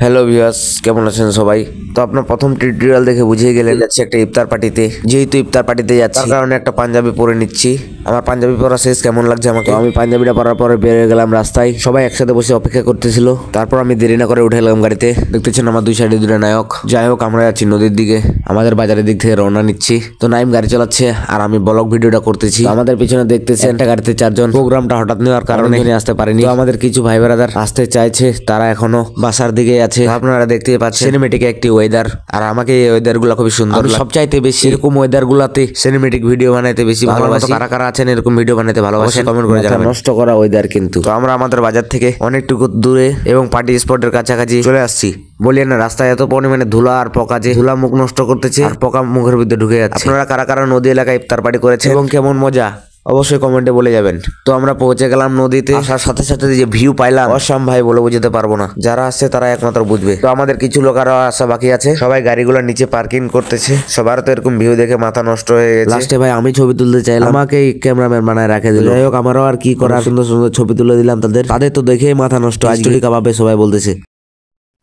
Hello viewers, কেমন আছেন সবাই? তো আপনার প্রথম টিউটোরিয়াল দেখে বুঝিয়ে গেলেন যাচ্ছে একটা ইফতার পার্টিতে। যেহেতু ইফতার পার্টিতে যাচ্ছি তার কারণে একটা পাঞ্জাবি পরে নিচ্ছি। আমার পাঞ্জাবি পরা শেষ, কেমন লাগছে আমাকে। আমি পাঞ্জাবিটা পরার পরে বেরিয়ে গেলাম রাস্তায়। সবাই একসাথে বসে অপেক্ষা করতেছিল। তারপর আমি দেরি না করে উঠে এলাম গাড়িতে। দেখতেছেন আমার দুই সাইডে দুটো নায়ক। যাই হোক, আমরা যাচ্ছি নদীর দিকে। আমাদের বাজারের দিক থেকে রওনা নিচ্ছি। তো নাইম গাড়ি চালাচ্ছে আর আমি ব্লগ ভিডিওটা করতেছি। আমাদের পিছনে দেখতেছেন একটা গাড়িতে চারজন। প্রোগ্রামটা হঠাৎ নেওয়ার কারণে আসতে পারেনি। তো আমাদের কিছু ভাই ব্রাদার আসতে চাইছে, তারা এখনো বাসার দিকে আছে। আপনারা দেখতে পাচ্ছেন সিনেমেটিক একটি ওয়েদার। আর আমাকে এই ওয়েদার গুলা খুবই সুন্দর লাগে। সবচাইতে বেশি এরকম ওয়েদার গুলাতে সিনেমেটিক ভিডিও বানাইতে বেশি ভালোবাসি। কারা কারা আছেন এরকম ভিডিও বানাইতে ভালোবাসেন কমেন্ট করে জানাবেন। নষ্ট করা ওয়েদার কিন্তু। তো আমরা আমাদের বাজার থেকে অনেকটুকু দূরে এবং পার্টি স্পটের কাছাকাছি চলে আসছি। বলি না, রাস্তায় এত পরিমাণে ধুলা আর পোকা যে ধুলা মুখ নষ্ট করতেছে আর পোকা মুখের ভিতরে ঢুকে যাচ্ছে। আপনারা কারা কারা নদী এলাকায় ইফতার পার্টি করেছেন এবং কেমন মজা অবশ্যই কমেন্টে বলে যাবেন। তো আমরা পৌঁছে গেলাম নদীতে। আসার সাথে সাথে যে ভিউ পাইলাম অসাম ভাই, বলে বুঝতে পারবো না। যারা আসছে তারা একমাত্র বুঝবে। তো আমাদের কিছু লোক আরো আসা বাকি আছে। সবাই গাড়িগুলো নিচে পার্কিং করতেছে। সবার তো এরকম ভিউ দেখে মাথা নষ্ট হয়ে গেছে। লাস্টে ভাই আমি ছবি তুলতে চাইলাম, আমাকে ক্যামেরাম্যান বানায় রাখে দিল। যাই হোক, আমারও আর কি করার, সুন্দর সুন্দর ছবি তুলে দিলাম তাদের তো দেখেই মাথা নষ্ট। আজকে কাবাবে সবাই বলতেছে।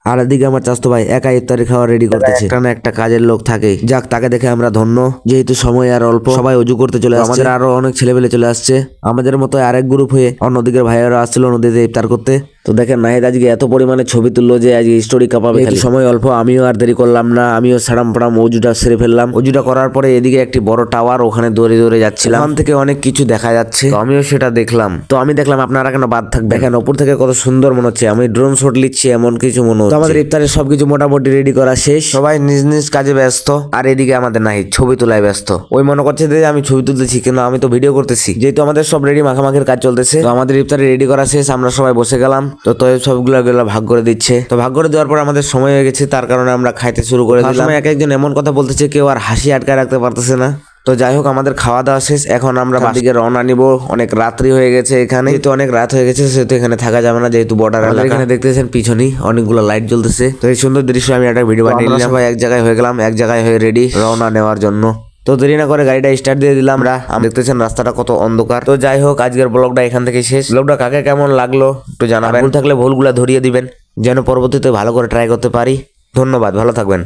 আর এদিকে আমার চাচতো ভাই একা ইফতারি খাওয়া রেডি করতেছে। একটা কাজের লোক থাকে, যাক তাকে দেখে আমরা ধন্য। যেহেতু সময় আর অল্প, সবাই অজু করতে চলে আসছে। আমাদের আরো অনেক ছেলেপেলে চলে আসছে। আমাদের মতো আরেক গ্রুপ হয়ে অন্যদিকের ভাইয়েরা আসছিল নদীতে ইফতার করতে। তো দেখেন নাহিদ আজকে এত পরিমাণে ছবি তুললো যে আজকে স্টোরি কাপাবে। সময় অল্প, আমিও আর দেরি করলাম না। আমিও সাড়াম ফাড়াম অজুটা সেরে ফেললাম। অজুটা করার পরে এদিকে একটি বড় টাওয়ার, ওখানে দৌড়ে দৌড়ে যাচ্ছিলাম। ওখান থেকে অনেক কিছু দেখা যাচ্ছে, তো আমিও সেটা দেখলাম। তো আমি দেখলাম, আপনারা কেন বাদ থাকবে? দেখেন ওপর থেকে কত সুন্দর মনে হচ্ছে। আমি ড্রোন শট লিচ্ছি এমন কিছু মনে হচ্ছে। আমাদের ইফতারের সবকিছু মোটামুটি রেডি করা শেষ। সবাই নিজ নিজ কাজে ব্যস্ত। আর এদিকে আমাদের নাহিদ ছবি তোলায় ব্যস্ত। ওই মনে করছে যে আমি ছবি তুলতেছি, কিন্তু আমি তো ভিডিও করতেছি। যেহেতু আমাদের সব রেডি, মাখামাখির কাজ চলতেছে। তো আমাদের ইফতারি রেডি করা শেষ, আমরা সবাই বসে গেলাম। তো সবগুলো ভাগ করে দিচ্ছে। তো ভাগ করে দেওয়ার পর আমাদের সময় হয়ে গেছে, তার কারণে আমরা খাইতে শুরু করে দিলাম। এক একজন এমন কথা বলতেছে, কেউ আর হাসি আটকায় রাখতে পারতেছে না। তো যাই হোক, আমাদের খাওয়া দাওয়া শেষ। এখন আমরা বাড়িতে রওনা নিব। অনেক রাত্রি হয়ে গেছে এখানে, যেহেতু অনেক রাত হয়ে গেছে সেহেতু এখানে থাকা যাবে না, যেহেতু বর্ডার এলাকা। এখানে দেখতেছেন পিছনেই অনেকগুলো লাইট জ্বলতেছে। তো এই সুন্দর দৃশ্য আমি একটা ভিডিও বানিয়ে নিলাম। সবাই এক জায়গায় হয়ে গেলাম, এক জায়গায় হয়ে রেডি রওনা নেওয়ার জন্য। তো দেরি না করে গাড়িটা স্টার্ট দিয়ে দিলাম। দেখতেছেন রাস্তাটা কত অন্ধকার। তো যাই হোক, আজকের ব্লগটা এখান থেকে শেষ। ব্লগটা কাকে কেমন লাগলো একটু জানাবেন। ভুল থাকলে ভুলগুলা ধরিয়ে দিবেন, যেন পরবর্তীতে ভালো করে ট্রাই করতে পারি। ধন্যবাদ, ভালো থাকবেন।